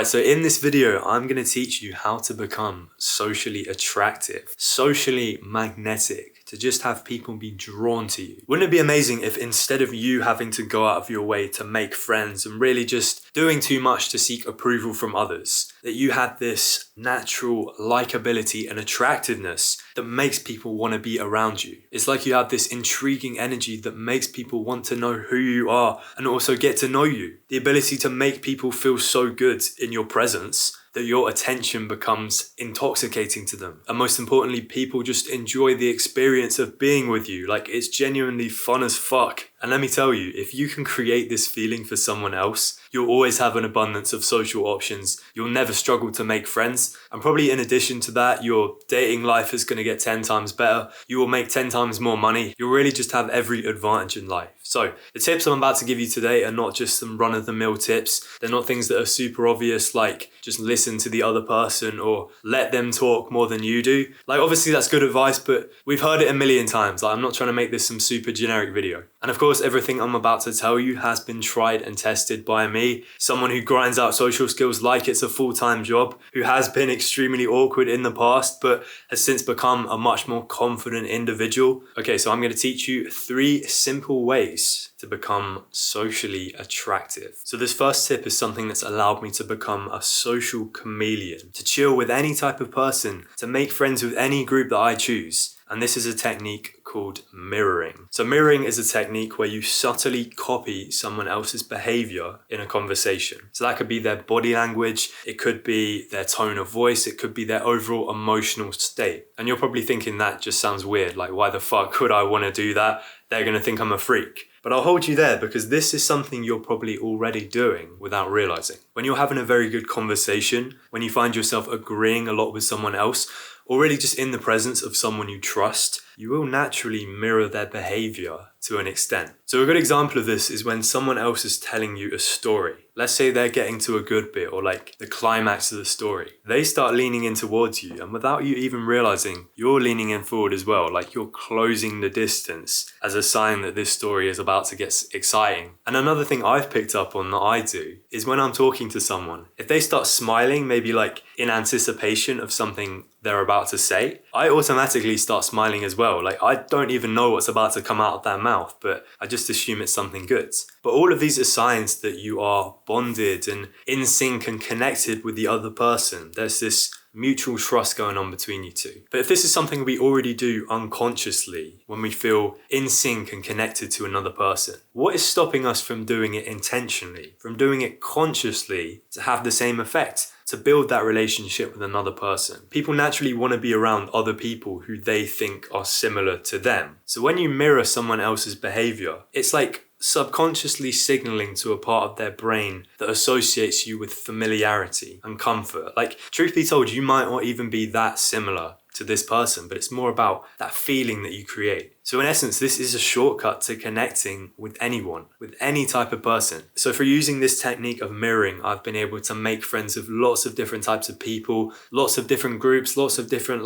Alright, so in this video, I'm going to teach you how to become socially attractive, socially magnetic, to just have people be drawn to you. Wouldn't it be amazing if instead of you having to go out of your way to make friends and really just doing too much to seek approval from others, that you had this natural likability and attractiveness that makes people want to be around you? It's like you have this intriguing energy that makes people want to know who you are and also get to know you. The ability to make people feel so good in your presence that your attention becomes intoxicating to them. And most importantly, people just enjoy the experience of being with you. Like, it's genuinely fun as fuck. And let me tell you, if you can create this feeling for someone else, you'll always have an abundance of social options. You'll never struggle to make friends. And probably in addition to that, your dating life is going to get 10 times better. You will make 10 times more money. You'll really just have every advantage in life. So the tips I'm about to give you today are not just some run-of-the-mill tips. They're not things that are super obvious, like just listen to the other person or let them talk more than you do. Like, obviously that's good advice, but we've heard it a million times. Like, I'm not trying to make this some super generic video. And of course, everything I'm about to tell you has been tried and tested by me, someone who grinds out social skills like it's a full-time job, who has been extremely awkward in the past, but has since become a much more confident individual. Okay, so I'm going to teach you 3 simple ways to become socially attractive. So this first tip is something that's allowed me to become a social chameleon, to chill with any type of person, to make friends with any group that I choose. And this is a technique called mirroring. So mirroring is a technique where you subtly copy someone else's behavior in a conversation. So that could be their body language, it could be their tone of voice, it could be their overall emotional state. And you're probably thinking that just sounds weird, like why the fuck would I want to do that? They're gonna think I'm a freak. But I'll hold you there because this is something you're probably already doing without realizing. When you're having a very good conversation, when you find yourself agreeing a lot with someone else, or really just in the presence of someone you trust, you will naturally mirror their behavior to an extent. So a good example of this is when someone else is telling you a story. Let's say they're getting to a good bit or like the climax of the story. They start leaning in towards you, and without you even realizing, you're leaning in forward as well. Like, you're closing the distance as a sign that this story is about to get exciting. And another thing I've picked up on that I do is when I'm talking to someone, if they start smiling, maybe like in anticipation of something they're about to say, I automatically start smiling as well. Like, I don't even know what's about to come out of their mouth, but I just assume it's something good. But all of these are signs that you are bonded and in sync and connected with the other person. There's this mutual trust going on between you two. But if this is something we already do unconsciously, when we feel in sync and connected to another person, what is stopping us from doing it intentionally, from doing it consciously to have the same effect, to build that relationship with another person? People naturally want to be around other people who they think are similar to them. So when you mirror someone else's behavior, it's like subconsciously signaling to a part of their brain that associates you with familiarity and comfort. Like, truth be told, you might not even be that similar to this person, but it's more about that feeling that you create. So in essence, this is a shortcut to connecting with anyone, with any type of person. So for using this technique of mirroring, I've been able to make friends with lots of different types of people, lots of different groups, lots of different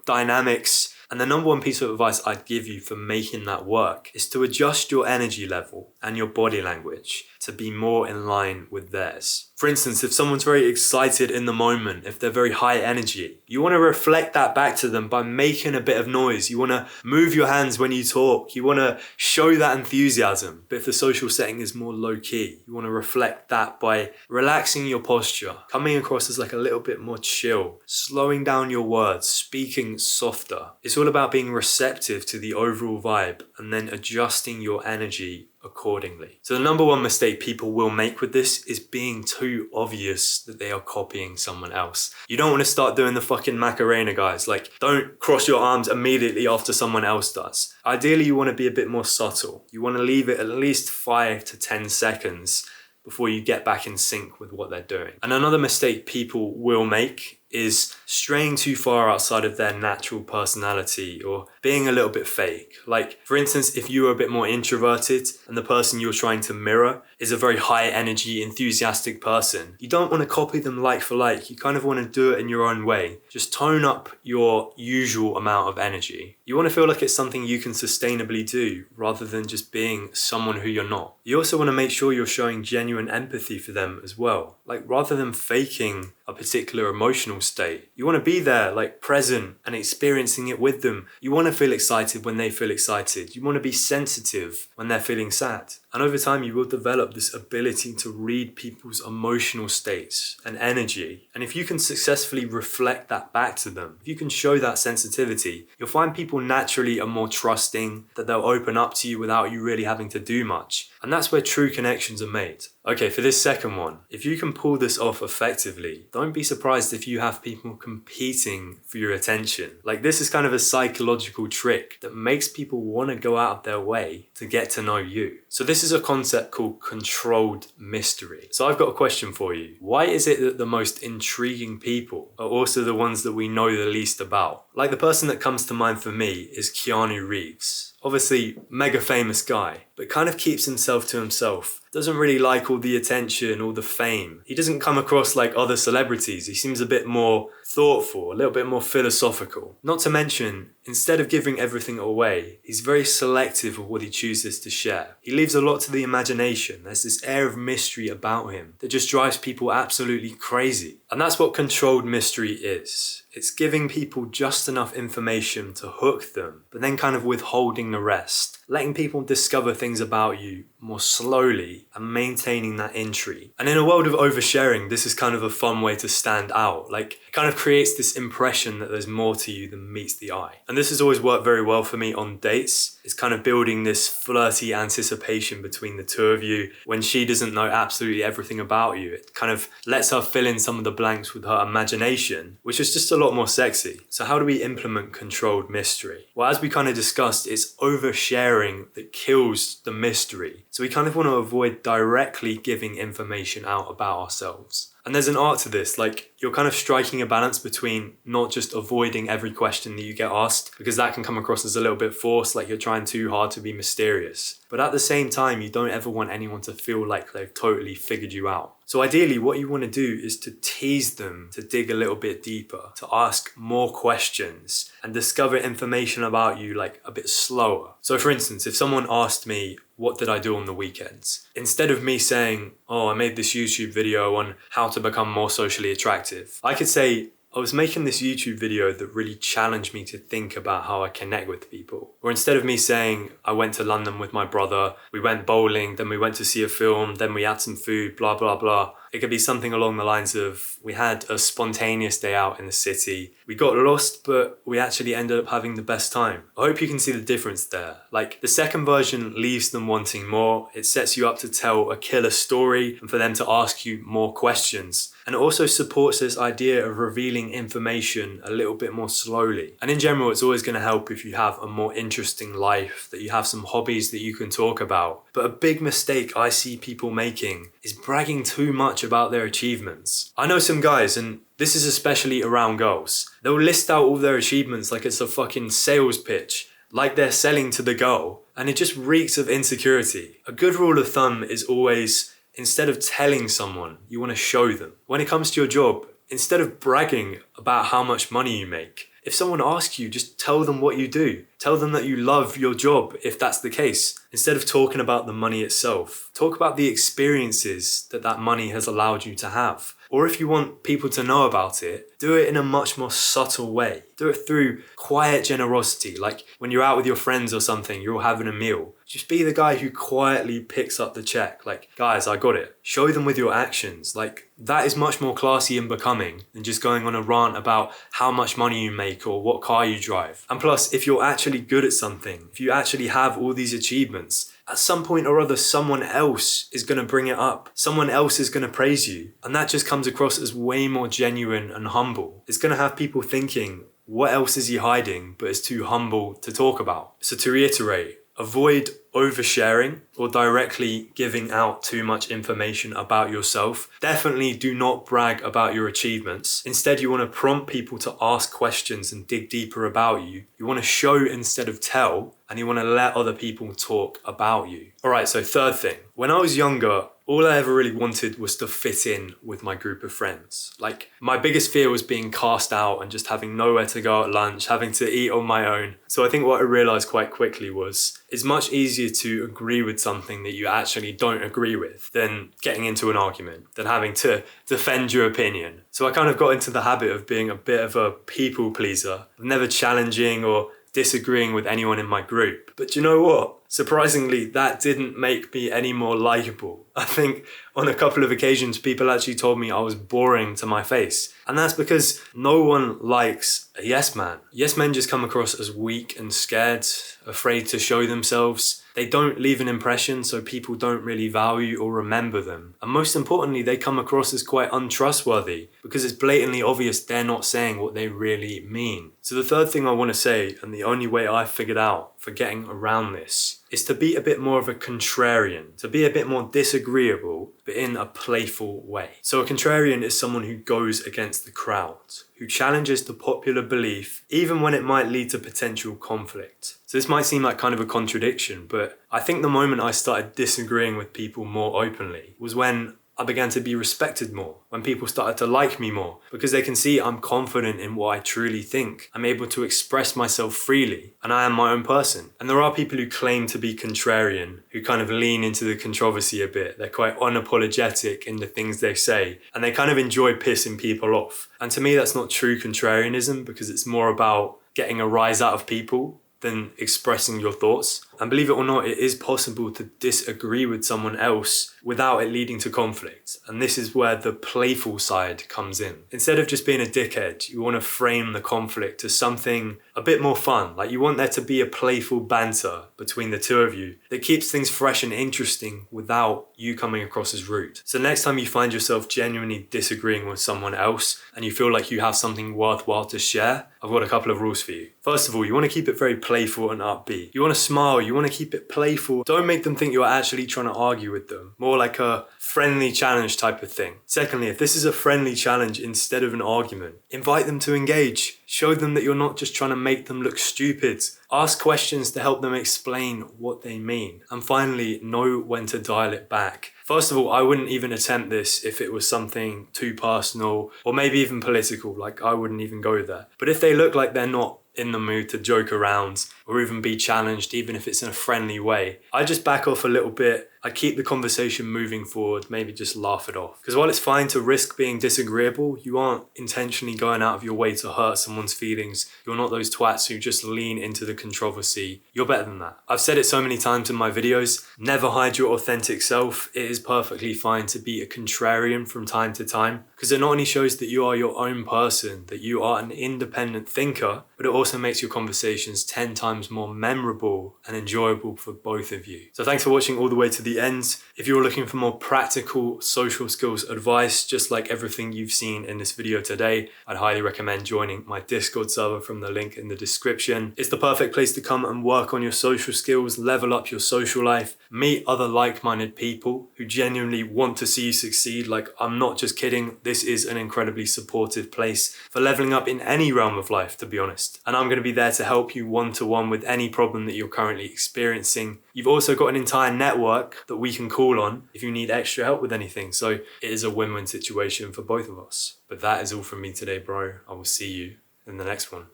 dynamics. And the number one piece of advice I'd give you for making that work is to adjust your energy level and your body language to be more in line with theirs. For instance, if someone's very excited in the moment, if they're very high energy, you want to reflect that back to them by making a bit of noise. You want to move your hands when you talk. You want to show that enthusiasm. But if the social setting is more low key, you want to reflect that by relaxing your posture, coming across as like a little bit more chill, slowing down your words, speaking softer. It's all about being receptive to the overall vibe and then adjusting your energy accordingly. So the number one mistake people will make with this is being too obvious that they are copying someone else. You don't want to start doing the fucking Macarena, guys. Like, don't cross your arms immediately after someone else does. Ideally, you want to be a bit more subtle. You want to leave it at least 5 to 10 seconds before you get back in sync with what they're doing. And another mistake people will make is straying too far outside of their natural personality or being a little bit fake. Like, for instance, if you are a bit more introverted and the person you're trying to mirror is a very high energy, enthusiastic person, you don't want to copy them like for like. You kind of want to do it in your own way. Just tone up your usual amount of energy. You want to feel like it's something you can sustainably do rather than just being someone who you're not. You also want to make sure you're showing genuine empathy for them as well. Like, rather than faking a particular emotional state, you want to be there, like present and experiencing it with them. You want to feel excited when they feel excited. You want to be sensitive when they're feeling sad. And over time, you will develop this ability to read people's emotional states and energy. And if you can successfully reflect that back to them, if you can show that sensitivity, you'll find people naturally are more trusting, that they'll open up to you without you really having to do much. And that's where true connections are made. Okay, for this second one, if you can pull this off effectively, don't be surprised if you have people competing for your attention. Like, this is kind of a psychological trick that makes people want to go out of their way to get to know you. So this is a concept called controlled mystery. So I've got a question for you. Why is it that the most intriguing people are also the ones that we know the least about? Like, the person that comes to mind for me is Keanu Reeves. Obviously, mega famous guy, but kind of keeps himself to himself. Doesn't really like all the attention, all the fame. He doesn't come across like other celebrities. He seems a bit more thoughtful, a little bit more philosophical. Not to mention, instead of giving everything away, he's very selective of what he chooses to share. He leaves a lot to the imagination. There's this air of mystery about him that just drives people absolutely crazy. And that's what controlled mystery is. It's giving people just enough information to hook them, but then kind of withholding the rest. Letting people discover things about you more slowly and maintaining that intrigue. And in a world of oversharing, this is kind of a fun way to stand out. Like, it kind of creates this impression that there's more to you than meets the eye. And this has always worked very well for me on dates. It's kind of building this flirty anticipation between the two of you. When she doesn't know absolutely everything about you, it kind of lets her fill in some of the blanks with her imagination, which is just a lot more sexy. So how do we implement controlled mystery? Well, as we kind of discussed, it's oversharing that kills the mystery. So we kind of want to avoid directly giving information out about ourselves. And there's an art to this, like, you're kind of striking a balance between not just avoiding every question that you get asked, because that can come across as a little bit forced, like you're trying too hard to be mysterious. But at the same time, you don't ever want anyone to feel like they've totally figured you out. So ideally, what you want to do is to tease them, to dig a little bit deeper, to ask more questions and discover information about you like a bit slower. So for instance, if someone asked me, what did I do on the weekends? Instead of me saying, oh, I made this YouTube video on how to become more socially attractive, I could say, I was making this YouTube video that really challenged me to think about how I connect with people. Or instead of me saying, I went to London with my brother, we went bowling, then we went to see a film, then we had some food, blah, blah, blah. It could be something along the lines of, we had a spontaneous day out in the city. We got lost, but we actually ended up having the best time. I hope you can see the difference there. Like, the second version leaves them wanting more. It sets you up to tell a killer story and for them to ask you more questions. And it also supports this idea of revealing information a little bit more slowly. And in general, it's always going to help if you have a more interesting life, that you have some hobbies that you can talk about. But a big mistake I see people making is bragging too much about their achievements. I know some guys, and this is especially around girls, they'll list out all their achievements like it's a fucking sales pitch, like they're selling to the girl, and it just reeks of insecurity. A good rule of thumb is always, instead of telling someone, you want to show them. When it comes to your job, instead of bragging about how much money you make, if someone asks you, just tell them what you do. Tell them that you love your job, if that's the case. Instead of talking about the money itself, talk about the experiences that that money has allowed you to have. Or if you want people to know about it, do it in a much more subtle way. Do it through quiet generosity, like when you're out with your friends or something, you're all having a meal. Just be the guy who quietly picks up the check. Like, guys, I got it. Show them with your actions. Like, that is much more classy and becoming than just going on a rant about how much money you make or what car you drive. And plus, if you're actually good at something, if you actually have all these achievements, at some point or other, someone else is going to bring it up. Someone else is going to praise you. And that just comes across as way more genuine and humble. It's going to have people thinking, what else is he hiding but is too humble to talk about? So to reiterate, avoid oversharing or directly giving out too much information about yourself. Definitely do not brag about your achievements. Instead, you want to prompt people to ask questions and dig deeper about you. You want to show instead of tell, and you want to let other people talk about you. All right, so third thing. When I was younger, all I ever really wanted was to fit in with my group of friends. Like, my biggest fear was being cast out and just having nowhere to go at lunch, having to eat on my own. So I think what I realized quite quickly was it's much easier to agree with something that you actually don't agree with than getting into an argument, than having to defend your opinion. So I kind of got into the habit of being a bit of a people pleaser, never challenging or disagreeing with anyone in my group. But you know what? Surprisingly, that didn't make me any more likable. I think on a couple of occasions, people actually told me I was boring to my face. And that's because no one likes a yes man. Yes men just come across as weak and scared, afraid to show themselves. They don't leave an impression, so people don't really value or remember them. And most importantly, they come across as quite untrustworthy because it's blatantly obvious they're not saying what they really mean. So the third thing I want to say, and the only way I figured out for getting around this, is to be a bit more of a contrarian, to be a bit more disagreeable, but in a playful way. So a contrarian is someone who goes against the crowd, who challenges the popular belief, even when it might lead to potential conflict. So this might seem like kind of a contradiction, but I think the moment I started disagreeing with people more openly was when I began to be respected more, when people started to like me more, because they can see I'm confident in what I truly think. I'm able to express myself freely, and I am my own person. And there are people who claim to be contrarian, who kind of lean into the controversy a bit. They're quite unapologetic in the things they say, and they kind of enjoy pissing people off. And to me, that's not true contrarianism, because it's more about getting a rise out of people than expressing your thoughts. And believe it or not, it is possible to disagree with someone else without it leading to conflict. And this is where the playful side comes in. Instead of just being a dickhead, you want to frame the conflict as something a bit more fun. Like, you want there to be a playful banter between the two of you that keeps things fresh and interesting without you coming across as rude. So next time you find yourself genuinely disagreeing with someone else and you feel like you have something worthwhile to share, I've got a couple of rules for you. First of all, you want to keep it very playful and upbeat. You want to smile, you want to keep it playful. Don't make them think you're actually trying to argue with them. More like a friendly challenge type of thing. Secondly, if this is a friendly challenge instead of an argument, invite them to engage. Show them that you're not just trying to make them look stupid. Ask questions to help them explain what they mean. And finally, know when to dial it back. First of all, I wouldn't even attempt this if it was something too personal or maybe even political. Like, I wouldn't even go there. But if they look like they're not in the mood to joke around or even be challenged, even if it's in a friendly way, I just back off a little bit. I keep the conversation moving forward, maybe just laugh it off. Because while it's fine to risk being disagreeable, you aren't intentionally going out of your way to hurt someone's feelings. You're not those twats who just lean into the controversy. You're better than that. I've said it so many times in my videos, never hide your authentic self. It is perfectly fine to be a contrarian from time to time, because it not only shows that you are your own person, that you are an independent thinker, but it also makes your conversations 10 times more memorable and enjoyable for both of you. So thanks for watching all the way to the end. If you're looking for more practical social skills advice, just like everything you've seen in this video today, I'd highly recommend joining my Discord server from the link in the description. It's the perfect place to come and work on your social skills, level up your social life, meet other like-minded people who genuinely want to see you succeed. Like, I'm not just kidding. This is an incredibly supportive place for leveling up in any realm of life, to be honest. And I'm going to be there to help you one-to-one with any problem that you're currently experiencing. You've also got an entire network that we can call on if you need extra help with anything. So it is a win-win situation for both of us. But that is all from me today, bro. I will see you in the next one.